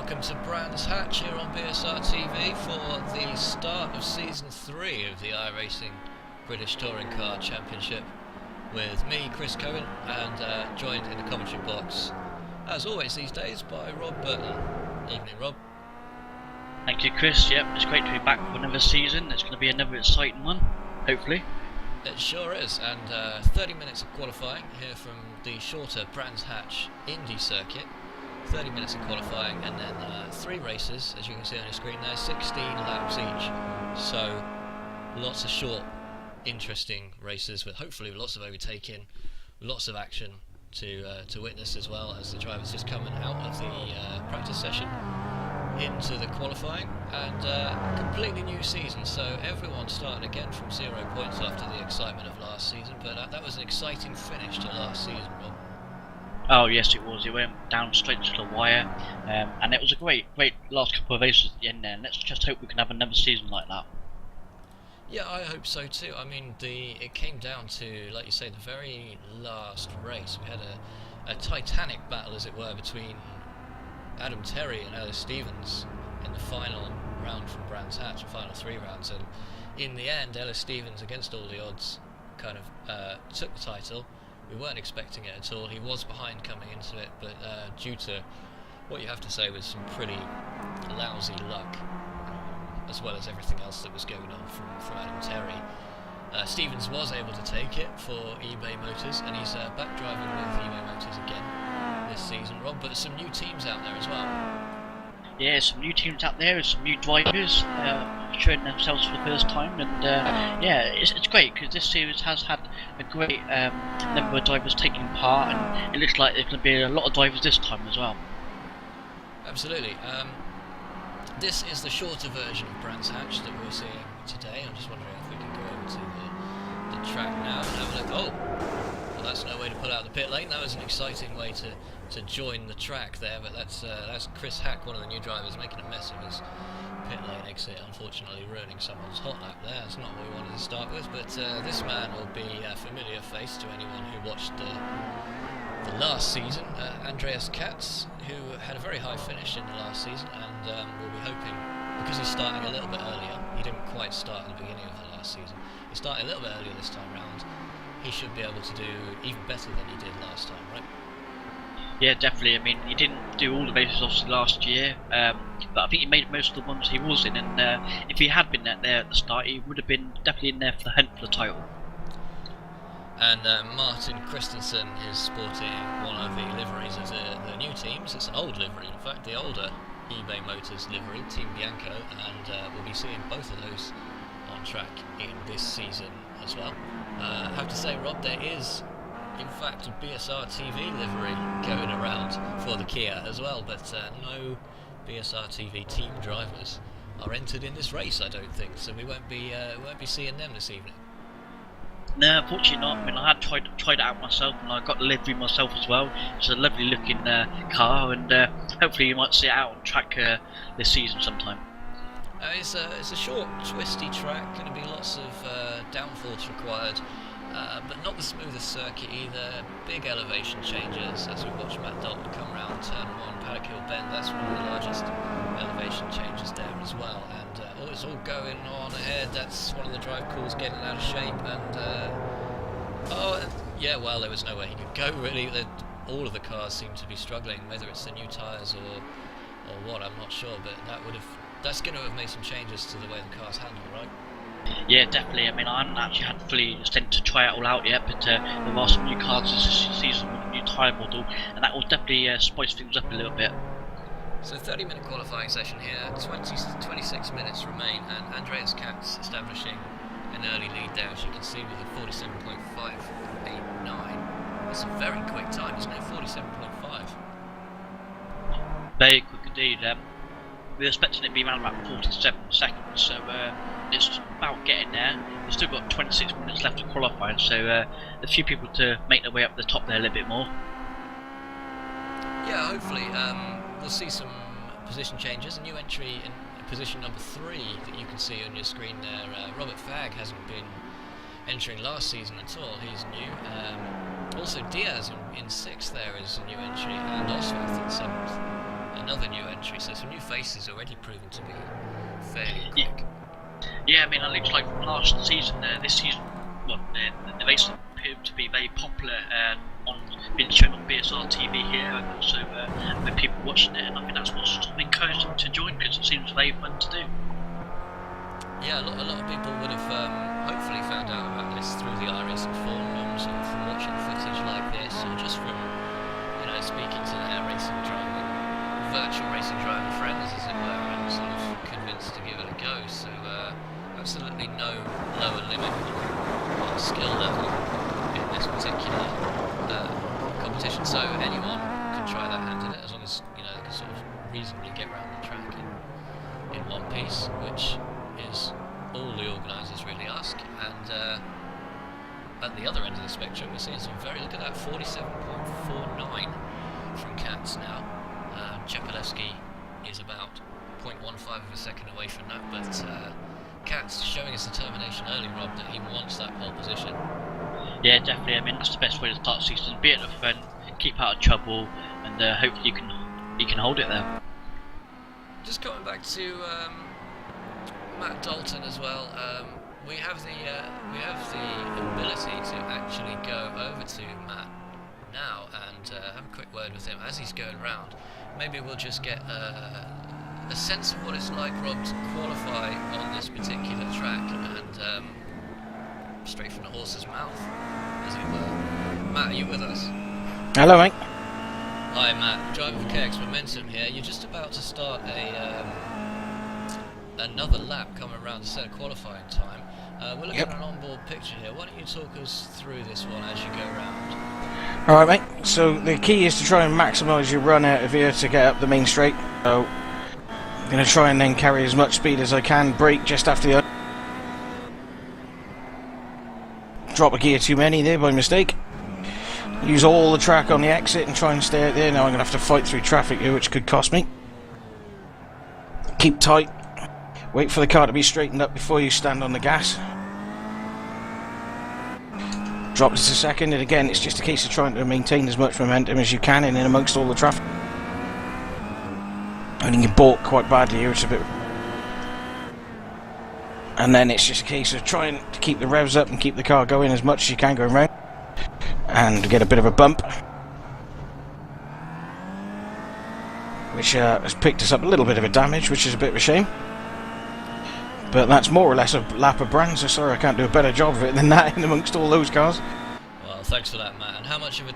welcome to Brands Hatch here on BSR TV for the start of Season 3 of the iRacing British Touring Car Championship with me, Chris Cohen, and joined in the commentary box, as always these days, by Rob Burton. Evening, Rob. Thank you, Chris. Yep, it's great to be back for another season. It's going to be another exciting one, hopefully. It sure is, and 30 minutes of qualifying here from the shorter Brands Hatch Indy circuit. 30 minutes of qualifying, and then 3 races, as you can see on your screen there, 16 laps each. So lots of short, interesting races with hopefully lots of overtaking, lots of action to witness, as well as the drivers just coming out of the practice session into the qualifying, and completely new season, so everyone started again from 0 points after the excitement of last season. But that was an exciting finish to last season, Rob. Oh yes, it was. It went down straight to the wire, and it was a great last couple of races at the end there. And let's just hope we can have another season like that. Yeah, I hope so too. I mean, it came down to, like you say, the very last race. We had a titanic battle, as it were, between Adam Terry and Ellis Stevens in the final round from Brands Hatch, the final 3 rounds, and in the end, Ellis Stevens, against all the odds, kind of took the title. We weren't expecting it at all. He was behind coming into it, but due to what you have to say was some pretty lousy luck, as well as everything else that was going on from Adam Terry, Stevens was able to take it for eBay Motors, and he's back driving with eBay Motors again this season, Rob. But some new teams out there as well. Yeah, some new teams out there, some new drivers showing themselves for the first time, and yeah, it's great because this series has had a great number of drivers taking part, and it looks like there's going to be a lot of drivers this time as well. Absolutely. This is the shorter version of Brands Hatch that we're seeing today. I'm just wondering if we can go over to the track now and have a look. Oh! Well, that's no way to pull out the pit lane. That was an exciting way to join the track there, but that's Chris Hack, one of the new drivers, making a mess of his pit lane exit, unfortunately ruining someone's hot lap there. That's not what we wanted to start with, but this man will be a familiar face to anyone who watched the last season. Andreas Katz, who had a very high finish in the last season, and we'll be hoping, because he's starting a little bit earlier, he didn't quite start at the beginning of the last season, he's starting a little bit earlier this time round. He should be able to do even better than he did last time, right? Yeah, definitely. I mean, he didn't do all the races obviously last year, but I think he made most of the ones he was in, and if he had been there at the start, he would have been definitely in there for the hunt for the title. And Martin Christensen is sporting one of the liveries of the new teams. It's an old livery, in fact, the older eBay Motors livery, Team Bianco, and we'll be seeing both of those on track in this season as well. I have to say, Rob, there is in fact a BSR TV livery going around for the Kia as well, but no BSR TV team drivers are entered in this race, I don't think, so we won't be seeing them this evening. No, unfortunately not. I mean, I had tried it out myself, and I got the livery myself as well. It's a lovely looking car, and hopefully you might see it out on track this season sometime. It's a short, twisty track, going to be lots of downforce required, but not the smoothest circuit either. Big elevation changes, as we watch Matt Dalton come around turn 1, Paddock Hill Bend. That's one of the largest elevation changes there as well, and it's all going on ahead. That's one of the drive calls getting out of shape, and yeah, well, there was nowhere he could go really. All of the cars seem to be struggling, whether it's the new tyres or what, I'm not sure, but that's going to have made some changes to the way the cars handle, right? Yeah, definitely. I mean, I haven't actually had fully extended to try it all out yet, but there are some new cars this season with a new tyre model, and that will definitely spice things up a little bit. So 30-minute qualifying session here, 26 minutes remain, and Andreas Katz establishing an early lead there, as you can see, with a 47.589. That's a very quick time, isn't it? 47.5. Very quick indeed. We're expecting it to be around about 47 seconds, so it's about getting there. We've still got 26 minutes left to qualify, so a few people to make their way up the top there a little bit more. Yeah, hopefully. We'll see some position changes. A new entry in position number 3 that you can see on your screen there. Robert Fagg hasn't been entering last season at all. He's new. Also Diaz in 6th there is a new entry, and Oswald in 7th. another new entry, so some new faces already proven to be fairly quick. Yeah, I mean, it looks like from last season, this season, well, the race appeared to be very popular on being shown on BSR TV here, and also with people watching it, and I think that's what's sort of encouraged them to join, because it seems very fun to do. Yeah, a lot of people would have hopefully found out about this through the iRacing forums, or from watching footage like this, or just from, you know, speaking to their virtual racing driving friends, as it were, and sort of convinced to give it a go. So absolutely no lower limit on skill level in this particular competition. So anyone can try their hand at it, as long as, you know, they can sort of reasonably get around the track in one piece, which is all the organisers really ask. And at the other end of the spectrum, we're seeing some look at that, 47.49 from Katz now. Czepelewski is about 0.15 of a second away from that, but Katz showing his determination early, Rob, that he wants that pole position. Yeah, definitely. I mean, that's the best way to start the season. Be at the front, keep out of trouble, and hopefully you can hold it there. Just coming back to Matt Dalton as well. We have the ability to actually go over to Matt now and have a quick word with him as he's going round. Maybe we'll just get a sense of what it's like, Rob, to qualify on this particular track, and straight from the horse's mouth, as it were. Matt, are you with us? Hello, mate. Hi, Matt. Driving for KX Momentum here. You're just about to start another lap coming around to set a qualifying time. We're looking at an onboard picture here. Why don't you talk us through this one as you go round? Alright, mate. So the key is to try and maximise your run out of here to get up the main straight. So I'm going to try and then carry as much speed as I can, brake just after the drop a gear too many there by mistake. Use all the track on the exit and try and stay out there. Now I'm going to have to fight through traffic here, which could cost me. Keep tight. Wait for the car to be straightened up before you stand on the gas. Drop just a second, and again it's just a case of trying to maintain as much momentum as you can in and amongst all the traffic. And you get balked quite badly here, it's a bit... And then it's just a case of trying to keep the revs up and keep the car going as much as you can going round. And get a bit of a bump, which has picked us up a little bit of a damage, which is a bit of a shame. But that's more or less a lap of Brands, so sorry I can't do a better job of it than that in amongst all those cars. Well, thanks for that, Matt. And how much of a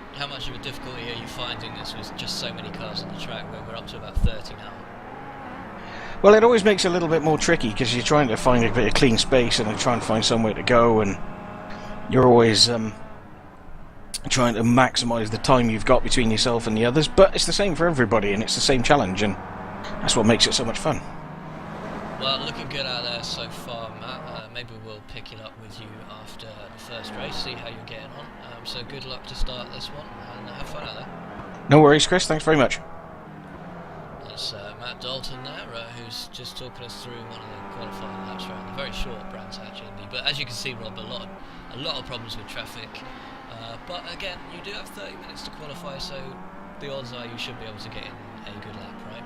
difficulty are you finding this with just so many cars on the track, where we're up to about 30 now? Well, it always makes it a little bit more tricky, because you're trying to find a bit of clean space and then try and find somewhere to go, and you're always trying to maximise the time you've got between yourself and the others. But it's the same for everybody, and it's the same challenge, and that's what makes it so much fun. Well, looking good out there so far, Matt. Maybe we'll pick it up with you after the first race, see how you're getting on. So good luck to start this one, and have fun out there. No worries, Chris. Thanks very much. That's Matt Dalton there, who's just talking us through one of the qualifying laps around the very short Brands Hatch Indy. But as you can see, Rob, a lot of problems with traffic. But again, you do have 30 minutes to qualify, so the odds are you should be able to get in a good lap, right?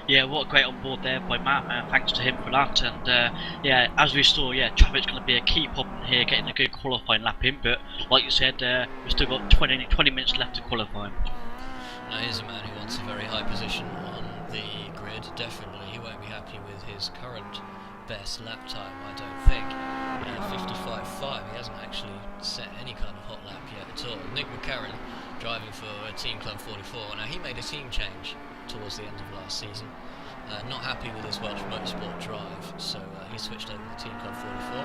Yeah, what a great onboard there by Matt, thanks to him for that. And yeah, as we saw, traffic's going to be a key problem here, getting a good qualifying lap in. But like you said, we've still got 20 minutes left to qualify. Now here's a man who wants a very high position on the grid. Definitely, he won't be happy with his current best lap time, I don't think. 55.5. He hasn't actually set any kind of hot lap yet at all. Nick McCarran, driving for Team Club 44. Now he made a team change towards the end of last season. Not happy with his Welsh Motorsport drive, so he switched over to Team Club 44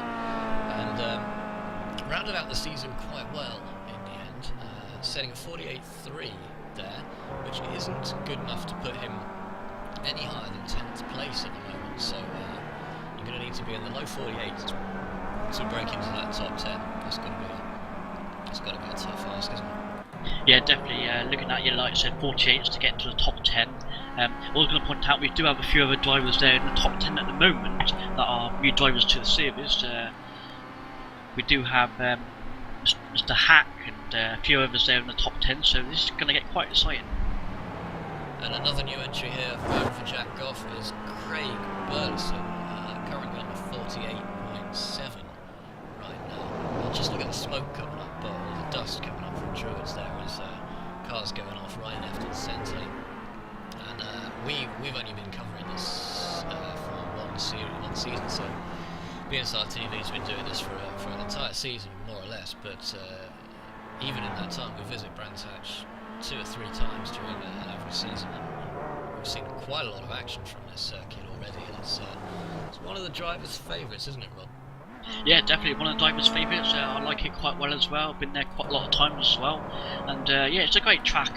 and rounded out the season quite well in the end, setting a 48.3 there, which isn't good enough to put him any higher than 10th place at the moment. So you're going to need to be in the low 48s to break into that top 10. It's got to be a tough ask, isn't it? Yeah, definitely. Looking at your, like I said, 48s to get into the top 10. I was going to point out we do have a few other drivers there in the top 10 at the moment that are new drivers to the series. We do have Mr. Hack and a few others there in the top 10, so this is going to get quite exciting. And another new entry here for Jack Goff is Craig Burleson, currently on the 48.7 right now. Just look at the smoke coming up, or the dust coming up from Druids there as cars going off right, left and centre. And we've only been covering this for one season, so BSR TV's been doing this for an entire season, more or less, but even in that time we visit Brands Hatch 2 or 3 times during an average season, and we've seen quite a lot of action from this circuit already, and it's one of the drivers' favourites, isn't it, Rob? Yeah, definitely one of the drivers' favourites. I like it quite well as well. Been there quite a lot of times as well, and yeah, it's a great track.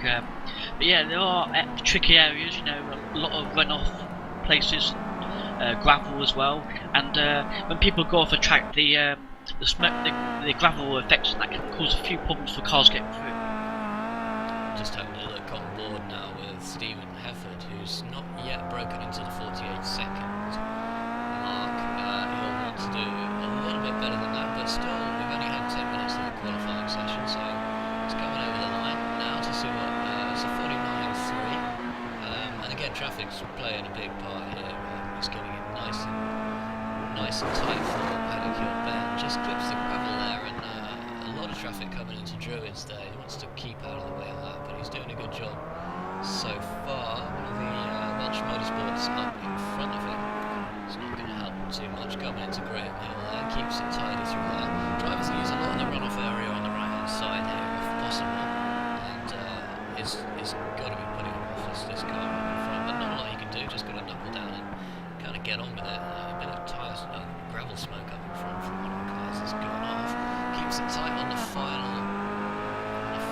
But yeah, there are tricky areas. You know, a lot of runoff places, gravel as well. And when people go off a track, the smoke, the gravel effects, that can cause a few problems for cars getting through. Just having a look on board now with Stephen Hefford, who's not yet broken into the 48-second mark. He'll want to do a little bit better than that, but still, we've only had 10 minutes of the qualifying session, so it's coming over the line now to see what it's a 49.3. And again, traffic's playing a big part here. It's getting it nice and tight for Paddock Hill Bend. Just clips the gravel there, and a lot of traffic coming into Druids there. He wants to keep out of the way of that, but he's doing a good job so far. One of the Welsh Motorsports up in front of him. It's not going to help too much coming into Graham Hill there. Keeps it tidy through there. Drivers use a lot of the runoff area on the right hand side here if possible, and is got to be putting him off this car in front, but not a lot you can do. Just got to knuckle down and kind of get on with it. A bit of tyres, gravel smoke up in front from one of the cars that's gone off. Keeps it tight on the final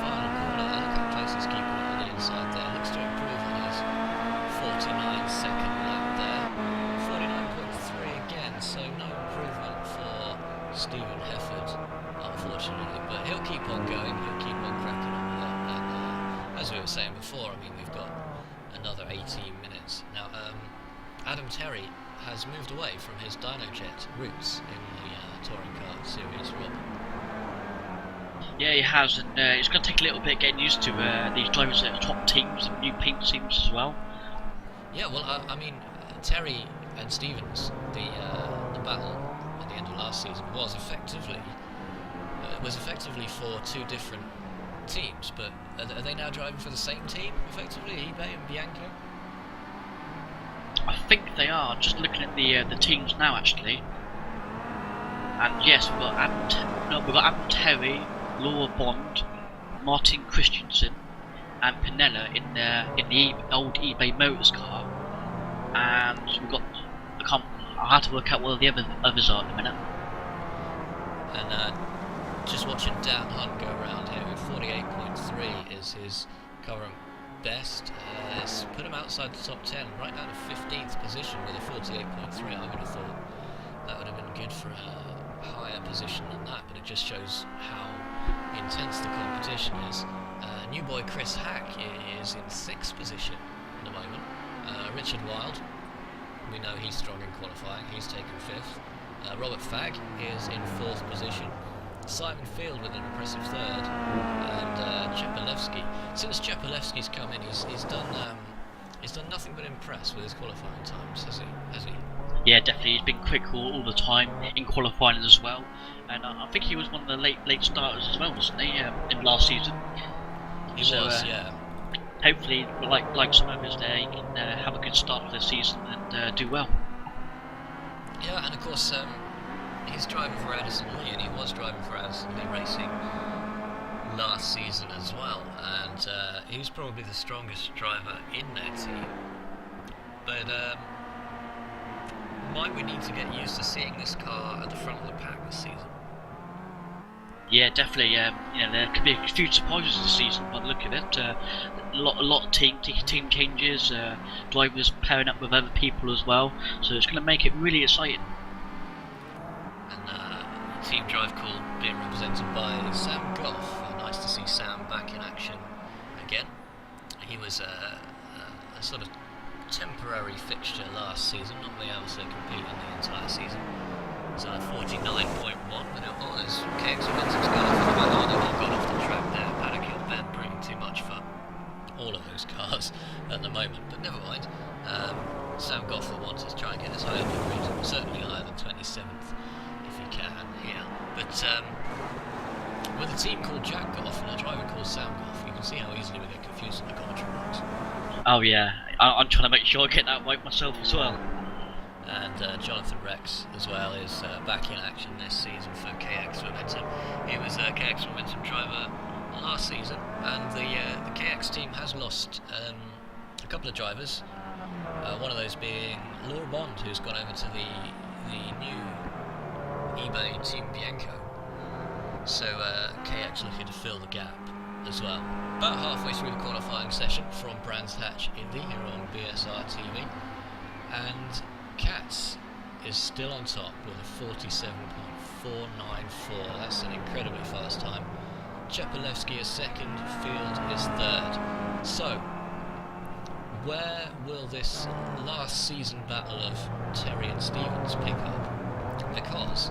corner there. Look how close he's keeping it on the inside there. Looks to improve on his 49-second lap there. 49.3 again, so no improvement for Stephen Hefford, unfortunately. But he'll keep on going, he'll keep on cracking on with it. And as we were saying before, I mean, we've got another 18 minutes. Now, Adam Terry has moved away from his Dynojet roots in the Touring Car Series, Rob. Yeah, he has, and it's going to take a little bit getting used to these drivers at the top teams and new paint schemes as well. Yeah, well, I mean, Terry and Stevens, the battle at the end of last season was effectively for 2 different teams, but are they now driving for the same team, effectively, eBay and Bianco? I think they are. Just looking at the teams now, actually. And yes, we've got Adam Terry, Laura Bond, Martin Christensen, and Pinella in the old eBay Motors car. And we've got I'll have to work out what the others are in a minute. And just watching Dan Hunt go around here with 48.3 is his current best. It's put him outside the top 10, right down to 15th position with a 48.3. I would have thought that would have been good for a higher position than that, but it just shows how intense the competition is. New boy Chris Hack is in 6th position at the moment. Richard Wilde, we know he's strong in qualifying, he's taken 5th. Robert Fagg is in 4th position. Simon Field with an impressive 3rd, and Chepalewski. Since Chepalewski's come in, he's done nothing but impress with his qualifying times, has he? Yeah, definitely. He's been quick all the time in qualifying as well, and I think he was one of the late starters as well, wasn't he? In last season. He was, yeah. Hopefully, like some others there, he can have a good start for the season and do well. Yeah, and of course, he's driving for Addison Lee, and he was driving for Addison Lee Racing last season as well, and he's probably the strongest driver in their team. But might we need to get used to seeing this car at the front of the pack this season? Yeah, definitely. There could be a few surprises this season by the look of it. A lot of team changes, drivers pairing up with other people as well. So it's going to make it really exciting. And team drive call being represented by Sam Goff. Nice to see Sam back in action again. He was a sort of temporary fixture last season, not being able to compete in the entire season. So 49.1, and all those KX Momentum's gone off the back. They've all gone off the track there. Paddock Hill Bend bringing too much for all of those cars at the moment. a team called Jack Goff and a driver called Sam Goff. You can see how easily we get confused in the commentary box. Oh yeah, I'm trying to make sure I get that right myself as well. And Jonathan Rex as well is back in action this season for KX Momentum. He was a KX Momentum driver last season, and the KX team has lost a couple of drivers. One of those being Laura Bond, who's gone over to the new eBay Team Bianco. So KX looking to fill the gap as well. About halfway through the qualifying session from Brands Hatch Indy here on BSR TV, and Katz is still on top with a 47.494. That's an incredibly fast time. Chepelevsky is second, Field is third. So, where will this last season battle of Terry and Stevens pick up? Because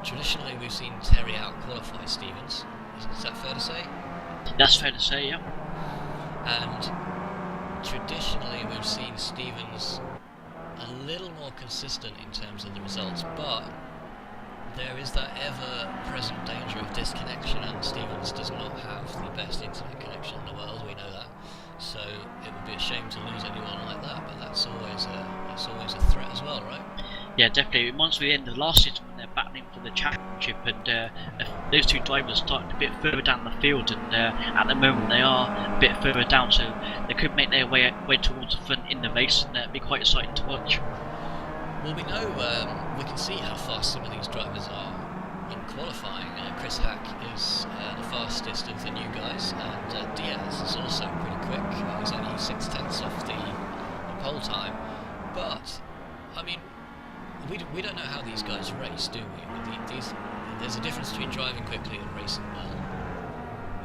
traditionally we've seen Terry out-qualify Stevens. Is that fair to say? That's fair to say, yeah. And traditionally we've seen Stevens a little more consistent in terms of the results, but there is that ever-present danger of disconnection, and Stevens does not have the best internet connection in the world, we know that. So it would be a shame to lose anyone like that, but that's always a threat as well, right? Yeah, definitely. It reminds me of the end of last season when they're battling for the championship, and those two drivers started a bit further down the field, and at the moment they are a bit further down, so they could make their way towards the front in the race, and it'd be quite exciting to watch. Well, we know we can see how fast some of these drivers are in qualifying. Chris Hack is the fastest of the new guys, and Diaz is also pretty quick. He's only 6/10 off the pole time, but I mean, we don't know how these guys race, do we? There's a difference between driving quickly and racing well.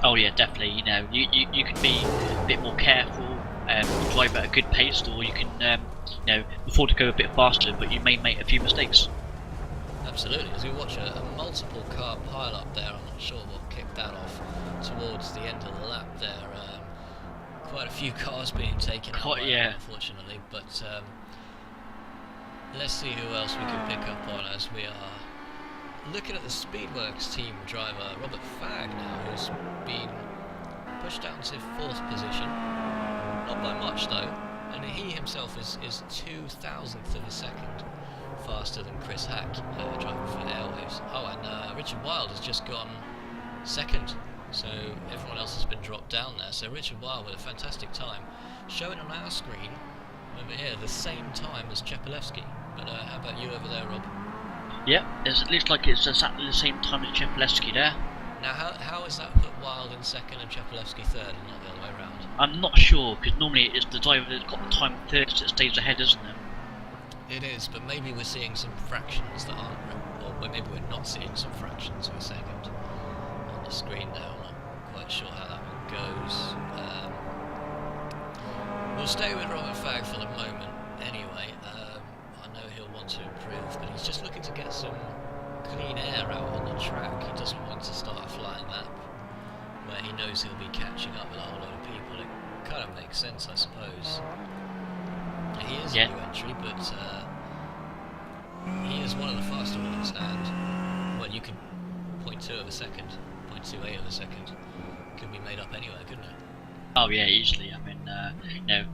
Oh yeah, definitely. You know, you can be a bit more careful, drive at a good pace, or you can afford to go a bit faster, but you may make a few mistakes. Absolutely. As we watch a multiple car pile up there, I'm not sure what kicked that off towards the end of the lap there. Quite a few cars being taken out, unfortunately, but let's see who else we can pick up on as we are looking at the Speedworks team driver Robert Fagg now, who's been pushed down to 4th position, not by much though, and he himself is 2,000th of a second faster than Chris Hack, driving for the Airwaves. Oh, and Richard Wilde has just gone 2nd, so everyone else has been dropped down there. So Richard Wilde with a fantastic time, showing on our screen over here the same time as Chepelevsky. But how about you over there, Rob? Yeah, it looks like it's exactly the same time as Chepelevsky there. Now, how has that put Wilde in 2nd and Chepelevsky 3rd, and not the other way around? I'm not sure, because normally it's the driver that's got the time 3rd that stays ahead, isn't it? It is, but maybe we're seeing some fractions that aren't, or maybe we're not seeing some fractions of a second on the screen now. I'm not quite sure how that one goes. We'll stay with Robert Fagg for the moment anyway. I know he'll want to improve, but he's just looking to get some clean air out on the track. He doesn't want to start a flying lap where he knows he'll be catching up with a whole lot of people. It kind of makes sense, I suppose. He is a new entry, but he is one of the faster ones, and well, you could 0.2 of a second, 0.28 of a second could be made up anywhere, couldn't it? Oh yeah, easily. I mean,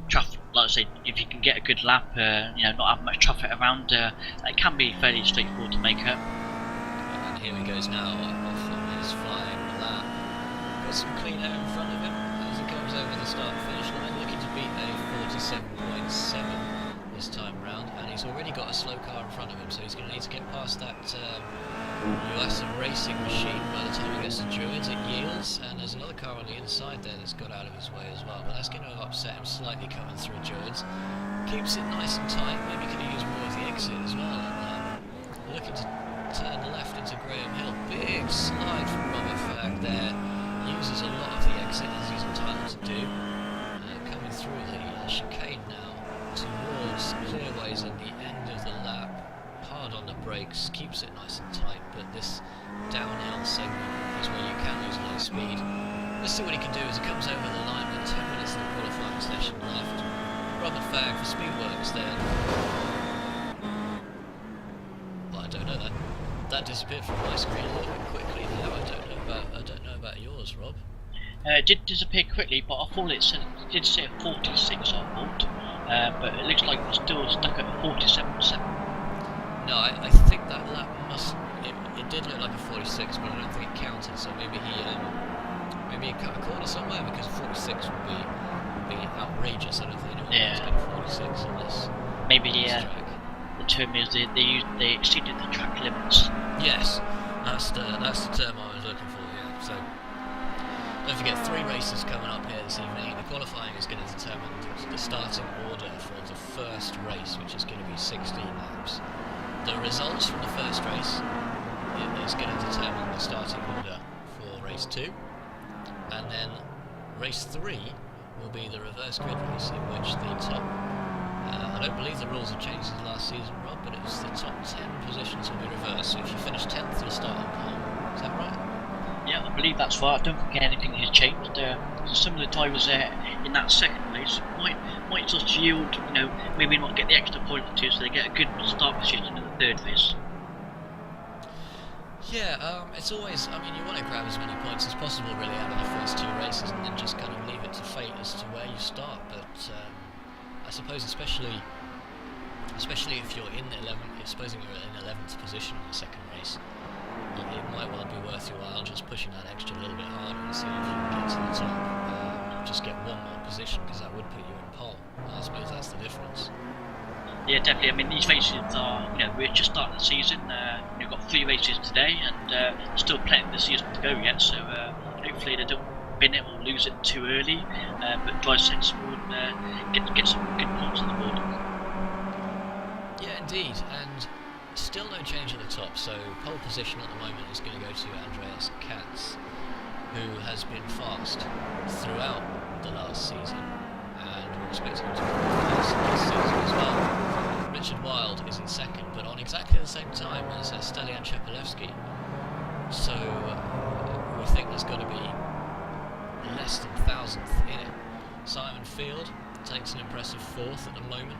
traffic. Like I say, if you can get a good lap, not have much traffic around, it can be fairly straightforward to make up. And here he goes now, off on his flying lap. Got some clean air in front of him as he comes over the start-finish line, looking to beat a 47.7 this time round, and he's already got a slow car in front of him, so he's going to need to get past that iRacing machine by the time he gets to Druids. It yields, and there's another car on the inside there that's got out of his way as well, but that's going to upset him slightly coming through Druids. Keeps it nice and tight, maybe could have used more of the exit as well, and looking to turn left into Graham Hill. Big slide from Robert Fagg there, uses a lot of the exit as he's entitled to do. Coming through the chicane now towards clearways at the end of the lap, hard on the brakes, keeps it nice and tight, but this downhill segment is where you can lose a lot of speed. Let's see what he can do as he comes over the line with 10 minutes of the qualifying session left. Robert Fagg for Speedworks there. Well, I don't know, that disappeared from my screen a little bit quickly now. I don't know about was, Rob? It did disappear quickly, but I thought it did say 46, I thought. But it looks like it's still stuck at 47%. No, I think that lap it did look like a 46, but I don't think it counted. So maybe he cut a corner somewhere, because 46 would be outrageous. I don't think anyone wants to get 46 unless maybe track. the term is they exceeded the track limits. Yes, that's the term I was looking for. Yeah. So don't forget, 3 races coming up here this evening. The qualifying is going to determine the starting order for the first race, which is going to be 16 laps. The results from the first race is going to determine the starting order for race 2, and then race 3 will be the reverse grid race, in which the top I don't believe the rules have changed since last season, Rob, but it's the top 10 positions will be reversed. So if you finish 10th, you'll start on pole. Is that right? Yeah, I believe that's right. I don't think anything has changed. So some of the drivers in that second race might just yield, maybe not get the extra point or two, so they get a good start position in the third race. Yeah, it's always, you want to grab as many points as possible really out of the first 2 races, and then just kind of leave it to fate as to where you start. But I suppose especially if you're in the 11th, supposing you're in 11th position in the second race, it might well be worth your while just pushing that extra little bit harder and seeing if you can get to the top, just get 1 more position, because that would put you in pole. I suppose that's the difference. Yeah, definitely. These races are, we're just starting the season. We've got 3 races today, and there's still plenty of the season to go yet. So hopefully they don't win it or lose it too early, but drive sensible and get some good points on the board. Yeah, indeed, and still no change at the top. So pole position at the moment is going to go to Andreas Katz, who has been fast throughout the last season, and we're expecting him to be fast this season as well. Richard Wilde is in second, but on exactly the same time as Stelian Chepelevsky. So we think there's got to be less than 1,000th in it. Simon Field takes an impressive 4th at the moment.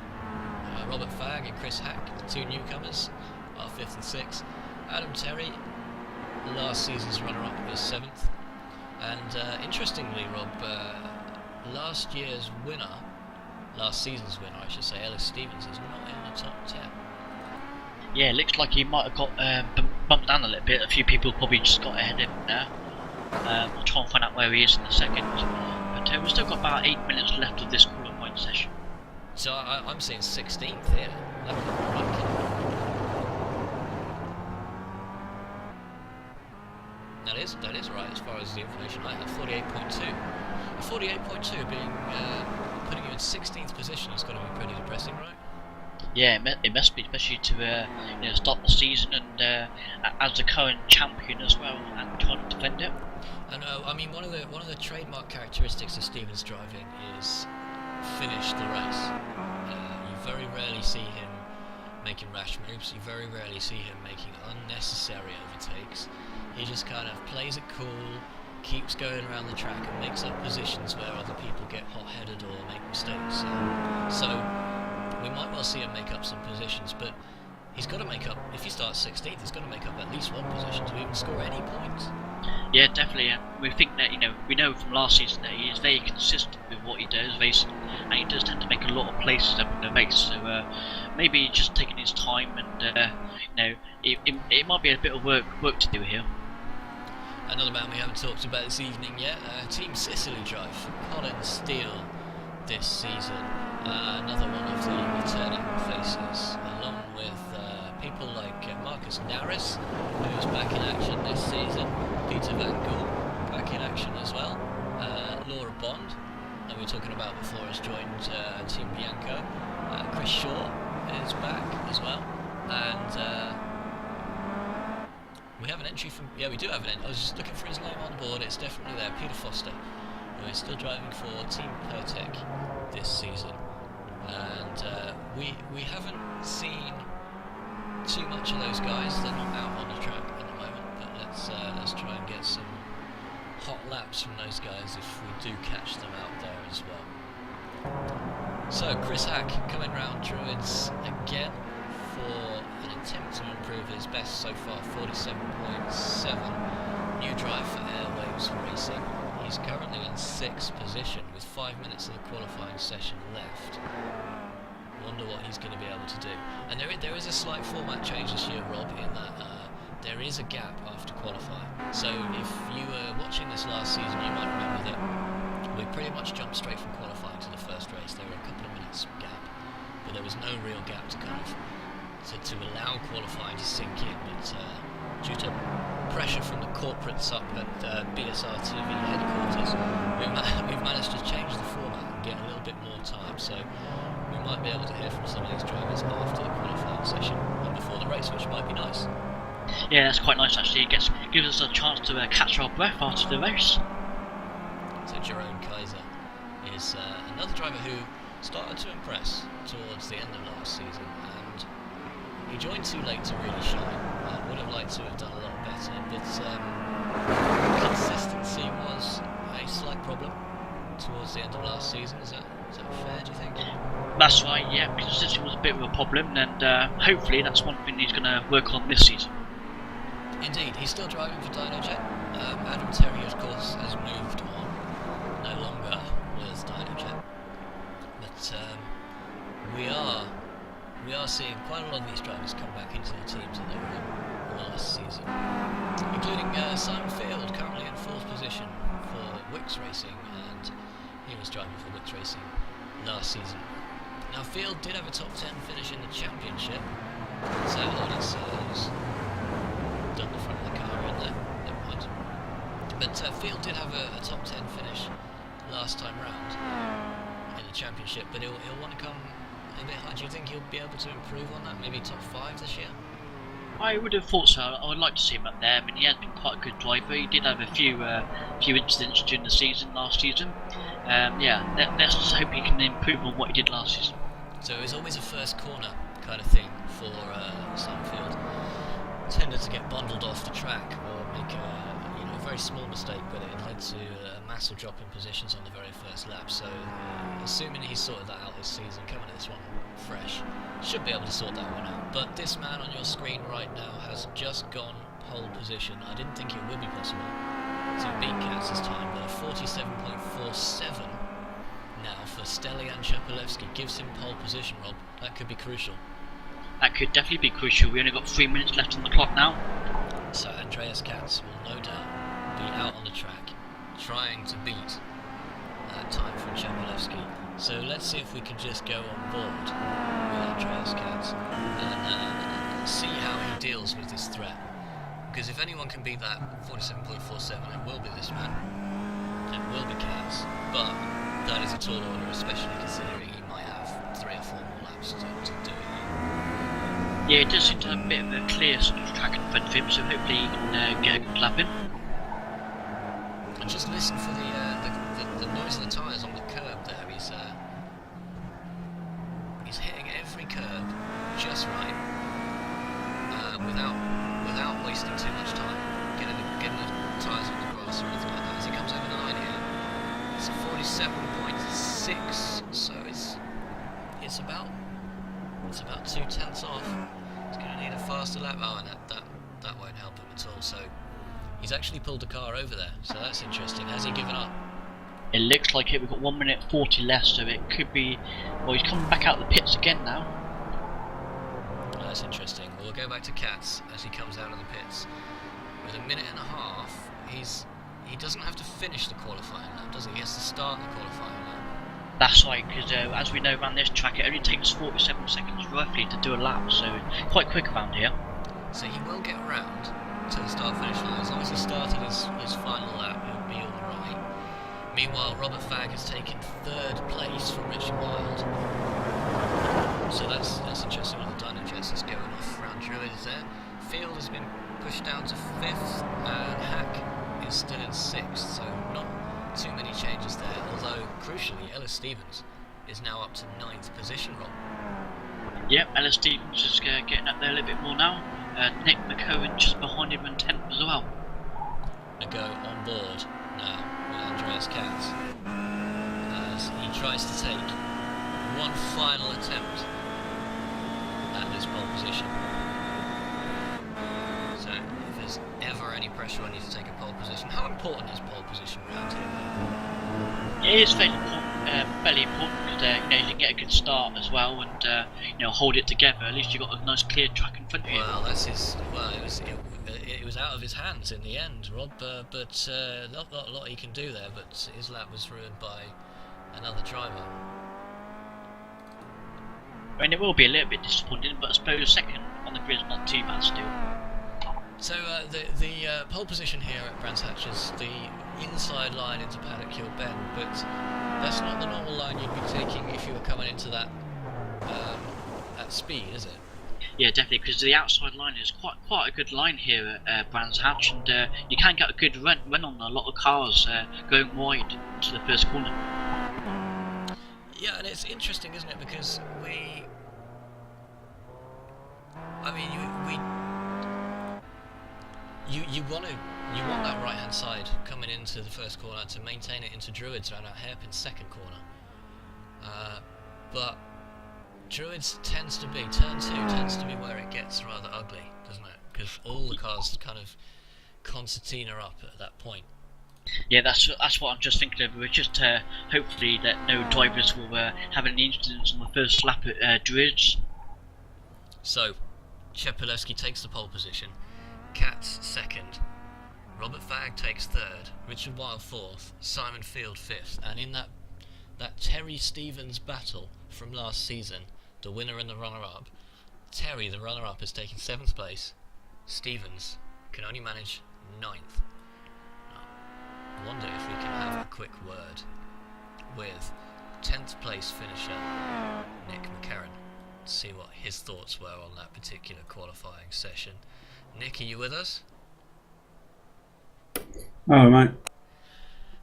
Robert Fagg and Chris Hack, the 2 newcomers, are 5th and 6th. Adam Terry, last season's runner-up, is 7th. And interestingly, Rob, last season's winner, I should say, Ellis Stevens, is not in the top 10. Yeah, it looks like he might have got bumped down a little bit. A few people probably just got ahead of him now. We'll try and find out where he is in a second. But we've still got about 8 minutes left of this qualifying session. So I'm seeing 16th here. That is right as far as the information I have. 48.2. 48.2 being putting you in 16th position is going to be pretty depressing, right? Yeah, it must be, especially to start the season and as the current champion as well, and trying to defend it. I know. One of the trademark characteristics of Stevens driving is finish the race. You very rarely see him making rash moves. You very rarely see him making unnecessary overtakes. He just kind of plays it cool, keeps going around the track, and makes up positions where other people get hot-headed or make mistakes. So we might well see him make up some positions, but he's got to make up, if he starts 16th, he's got to make up at least 1 position to even score any points. Yeah, definitely. We think that, we know from last season that he is very consistent with what he does racing, and he does tend to make a lot of places up in the race, so maybe just taking his time, and it might be a bit of work to do here. Another man we haven't talked about this evening yet, Team Sicily drive for Colin Steele this season. Another one of the returning faces, along with people like Marcus Narrowest, who's back in action this season, Peter Van Gool, back in action as well, Laura Bond, that we were talking about before, has joined Team Bianco, Chris Shaw is back as well, and we have an entry from, we do have an entry. I was just looking for his name on the board. It's definitely there, Peter Foster, who is still driving for Team Pertec this season, and we haven't seen too much of those guys. They're not out on the track at the moment, but let's try and get some hot laps from those guys if we do catch them out there as well. So Chris Hack coming round Druids again for an attempt to improve his best so far, 47.7. New drive for Airwaves iRacing. He's currently in 6th position with 5 minutes of the qualifying session left. Wonder what he's going to be able to do. And there is a slight format change this year, Rob, in that there is a gap after qualifying. So if you were watching this last season, you might remember that we pretty much jumped straight from qualifying to the first race. There were a couple of minutes gap, but there was no real gap to kind of to allow qualifying to sink in. But due to pressure from the corporates up at BSR TV headquarters, we've managed to change the format and get a little bit more time. So we might be able to hear from some of these drivers after the qualifying session and before the race, which might be nice. Yeah, that's quite nice actually. It gives us a chance to catch our breath after the race. So Jerome Kaiser is another driver who started to impress towards the end of last season, and he joined too late to really shine. Would have liked to have done a lot better, but consistency was a slight problem towards the end of last season. Is that fair, do you think? That's right, yeah, consistency was a bit of a problem, and hopefully that's one thing he's going to work on this season. Indeed, he's still driving for DynoJet. Adam Terry, of course, has moved on, no longer with DynoJet. But we are seeing quite a lot of these drivers come back into the teams that they were in last season, including Simon Field, currently in 4th position for Wix Racing, and he was driving for Wix Racing last season. Now Field did have a top 10 finish in the championship, so he's done the front of the car in there, never mind. But Field did have a top 10 finish last time round in the championship, but he'll want to come a bit high. Do you think he'll be able to improve on that, maybe top 5 this year? I would have thought so. I would like to see him up there. I mean, he has been quite a good driver. He did have a few incidents during the season, last season. Let's just hope he can improve on what he did last season. So it was always a first corner kind of thing for Simon Field. Tended to get bundled off the track or make a very small mistake, but it led to a massive drop in positions on the very first lap. So assuming he's sorted that out this season, coming at this one fresh, should be able to sort that one out. But this man on your screen right now has just gone pole position. I didn't think it would be possible to beat Katz's time, but 47.47 now for Stelian Shepelevsky gives him pole position, Rob. That could be crucial. That could definitely be crucial. We only got 3 minutes left on the clock now. So Andreas Katz will no doubt be out on the track trying to beat that time from Shepelevsky. So let's see if we can just go on board with Andreas Katz and see how he deals with this threat. Because if anyone can beat that 47.47, it will be this man. It will be Katz. But that is a tall order, especially considering he might have 3 or 4 more laps to do it. Yeah, it does seem to have a bit of a clear sort of track in front of him, so hopefully he can get a good lap in. And just listen for the noise of the tyres on the curb there. He's hitting every curb just right, without wasting too much time, getting the tyres on the grass or anything like that. As he comes over the line here, it's 47.6, so it's about 2/10 off. He's going to need a faster lap. Oh, and that won't help him at all. So he's actually pulled the car over there. So that's interesting. Has he given up? It looks like it. We've got 1 minute 40 left, so it could be. Well, he's coming back out of the pits again now. Oh, that's interesting. We'll go back to Katz as he comes out of the pits. With 1.5 minutes, he doesn't have to finish the qualifying lap, does he? He has to start the qualifying lap. That's right, because as we know around this track, it only takes 47 seconds roughly to do a lap, so quite quick around here. So he will get around to the start-finish line. As long as he started his final lap, he'll be alright. Meanwhile, Robert Fagg has taken 3rd place from Richard Wild. So that's interesting with the DynoJets that's going off around Druid is there. Field has been pushed down to 5th, and Hack is still in 6th, so not too many changes there, although crucially Ellis Stevens is now up to 9th position, Rob. Yep, Ellis Stevens is getting up there a little bit more now. Nick McCowan just behind him in 10th as well. A go on board now with Andreas Katz as he tries to take one final attempt at this pole position. So if there's ever any pressure on you to take a pole position, how important important is pole position around here? It is fairly important because you can get a good start as well, and hold it together. At least you got a nice clear track in front of you. Well, it was out of his hands in the end, Rob. But not a lot he can do there. But his lap was ruined by another driver. I mean, it will be a little bit disappointing, but I suppose second on the grid is not too bad still. So the pole position here at Brands Hatch is the inside line into Paddock Hill Bend, but that's not the normal line you'd be taking if you were coming into that at speed, is it? Yeah, definitely, because the outside line is quite a good line here at Brands Hatch, and you can get a good run on a lot of cars going wide into the first corner. Yeah, and it's interesting, isn't it? Because you want that right hand side coming into the first corner to maintain it into Druids around that hairpin second corner. But Druids turn 2 tends to be where it gets rather ugly, doesn't it? Because all the cars kind of concertina up at that point. Yeah, that's what I'm just thinking of. We're just hopefully that no drivers will have any incidents on the first lap at Druids. So, Shepilewski takes the pole position, Katz second, Robert Fagg takes third, Richard Weil fourth, Simon Field fifth, and in that Terry Stevens battle from last season, the winner and the runner-up, Terry, the runner-up, has taken 7th place, Stevens can only manage 9th. I wonder if we can have a quick word with 10th place finisher Nick McCarron to see what his thoughts were on that particular qualifying session. Nick, are you with us? Oh, mate.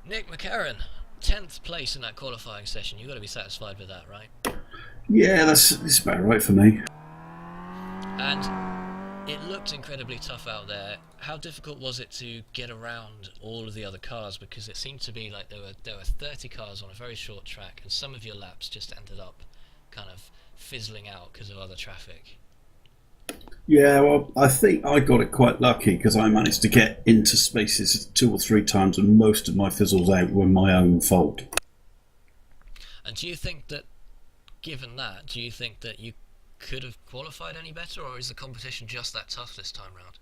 Nick McCarron, 10th place in that qualifying session. You've got to be satisfied with that, right? Yeah, it's about right for me. And it looked incredibly tough out there. How difficult was it to get around all of the other cars? Because it seemed to be like there were 30 cars on a very short track, and some of your laps just ended up kind of fizzling out because of other traffic. Yeah, well, I think I got it quite lucky because I managed to get into spaces 2 or 3 times, and most of my fizzles out were my own fault. And do you think that, given that, do you think that you could have qualified any better, or is the competition just that tough this time round?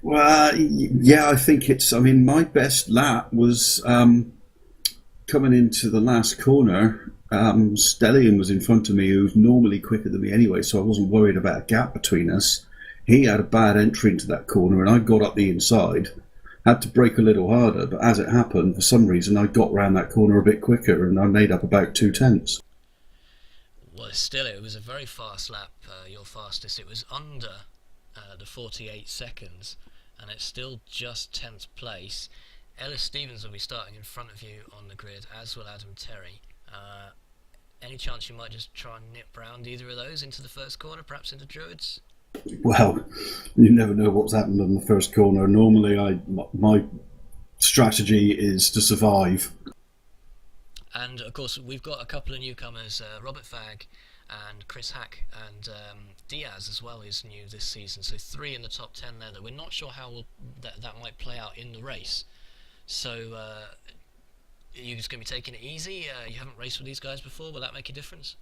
Well, yeah, I think it's. I mean, my best lap was coming into the last corner. Stellian was in front of me, who's normally quicker than me anyway, so I wasn't worried about a gap between us. He had a bad entry into that corner, and I got up the inside. Had to brake a little harder, but as it happened, for some reason, I got round that corner a bit quicker, and I made up about 2/10. Well, still, it was a very fast lap, your fastest. It was under the 48 seconds, and it's still just 10th place. Ellis Stevens will be starting in front of you on the grid, as will Adam Terry. Any chance you might just try and nip round either of those into the first corner, perhaps into Druids? Well, you never know what's happened in the first corner. Normally, my strategy is to survive. And of course, we've got a couple of newcomers, Robert Fagg and Chris Hack, and Diaz as well is new this season. So 3 in the top 10 there. That we're not sure how that might play out in the race. So are you just going to be taking it easy? You haven't raced with these guys before. Will that make a difference?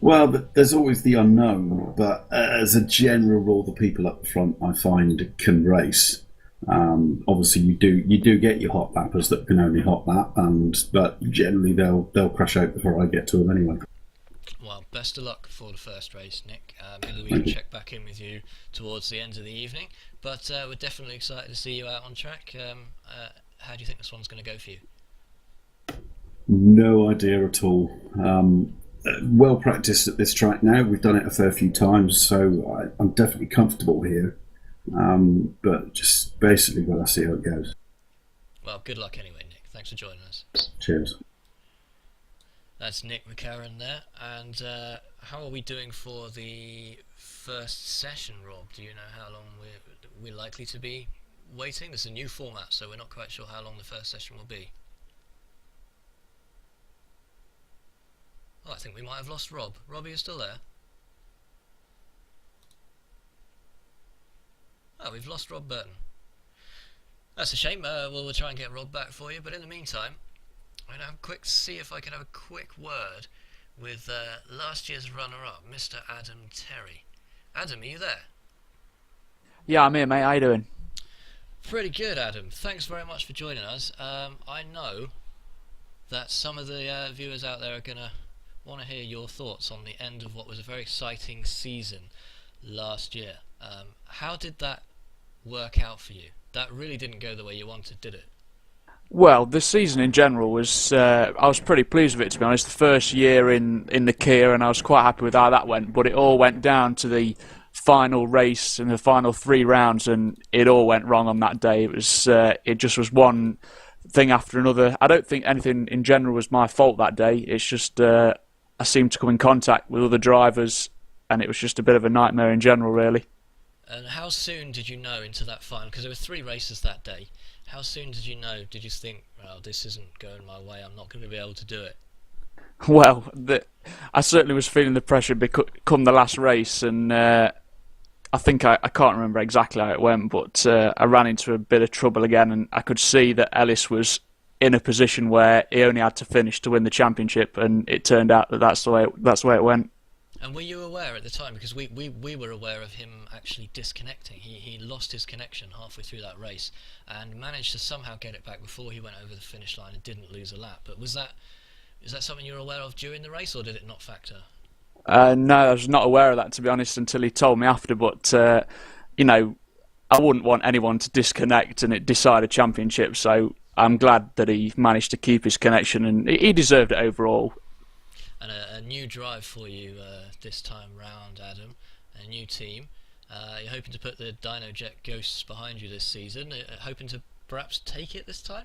Well, there's always the unknown, but as a general rule, the people up front I find can race. Obviously, you do get your hot lappers that can only hot lap, but generally they'll crash out before I get to them anyway. Well, best of luck for the first race, Nick. Maybe we can check back in with you towards the end of the evening. But we're definitely excited to see you out on track. How do you think this one's going to go for you? No idea at all. Well practiced at this track now. We've done it a fair few times, so I'm definitely comfortable here. But just basically got to see how it goes. Well, good luck anyway, Nick. Thanks for joining us. Cheers. That's Nick McCarron there. And how are we doing for the first session, Rob? Do you know how long we're likely to be waiting? This is a new format, so we're not quite sure how long the first session will be. Oh, I think we might have lost Rob. Rob, are you still there? Oh, we've lost Rob Burton. That's a shame. Well, we'll try and get Rob back for you, but in the meantime, I'm going to see if I can have a quick word with last year's runner-up, Mr. Adam Terry. Adam, are you there? Yeah, I'm here, mate. How you doing? Pretty good, Adam. Thanks very much for joining us. I know that some of the viewers out there are going to want to hear your thoughts on the end of what was a very exciting season last year. How did that work out for you? That really didn't go the way you wanted, did it? Well, the season in general was, I was pretty pleased with it, to be honest. The first year in the Kia, and I was quite happy with how that went, but it all went down to the final race and the final 3 rounds, and it all went wrong on that day. It just was one thing after another. I don't think anything in general was my fault that day. It's just I seemed to come in contact with other drivers, and it was just a bit of a nightmare in general, really. And how soon did you know into that final? Because there were 3 races that day. How soon did you know? Did you think, well, this isn't going my way, I'm not going to be able to do it? Well, I certainly was feeling the pressure come the last race, and I think I can't remember exactly how it went, but I ran into a bit of trouble again, and I could see that Ellis was in a position where he only had to finish to win the championship, and it turned out that that's the way it went. And were you aware at the time? Because we were aware of him actually disconnecting. He lost his connection halfway through that race and managed to somehow get it back before he went over the finish line and didn't lose a lap. But is that something you were aware of during the race, or did it not factor? No, I was not aware of that, to be honest, until he told me after. But you know, I wouldn't want anyone to disconnect and it decide a championship. So I'm glad that he managed to keep his connection, and he deserved it overall. And a new drive for you this time round, Adam. A new team. You're hoping to put the DynoJet Ghosts behind you this season. Hoping to perhaps take it this time?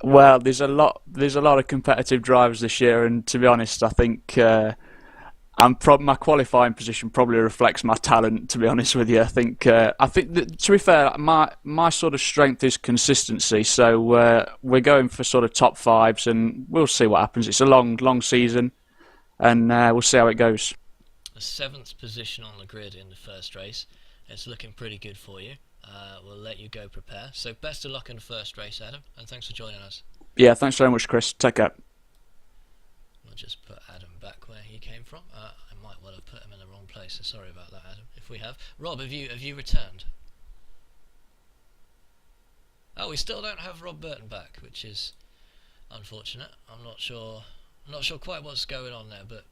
Well, there's a lot of competitive drivers this year, and to be honest, I think my qualifying position probably reflects my talent. To be honest with you, I think that, to be fair, my sort of strength is consistency. So we're going for sort of top 5s, and we'll see what happens. It's a long season, and we'll see how it goes. The 7th position on the grid in the first race. It's looking pretty good for you. We'll let you go prepare. So best of luck in the first race, Adam, and thanks for joining us. Yeah, thanks very much, Chris. Take care. We'll just put Adam back where he came from. I might well have put him in the wrong place, so sorry about that, Adam. If we have, Rob, have you returned? Oh, we still don't have Rob Burton back, which is unfortunate. I'm not sure quite what's going on there, but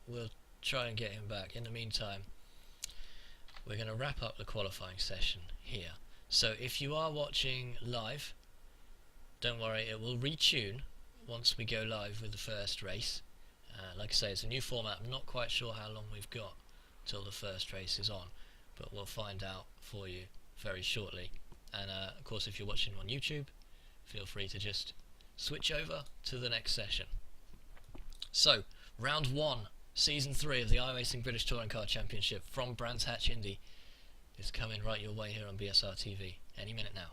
we'll try and get him back. In the meantime, we're going to wrap up the qualifying session here. So if you are watching live, don't worry, it will retune once we go live with the first race. Like I say, it's a new format. I'm not quite sure how long we've got till the first race is on, but we'll find out for you very shortly. And of course, if you're watching on YouTube, feel free to just switch over to the next session. So, round 1, season 3 of the iRacing British Touring Car Championship from Brands Hatch Indy is coming right your way here on BSR TV any minute now.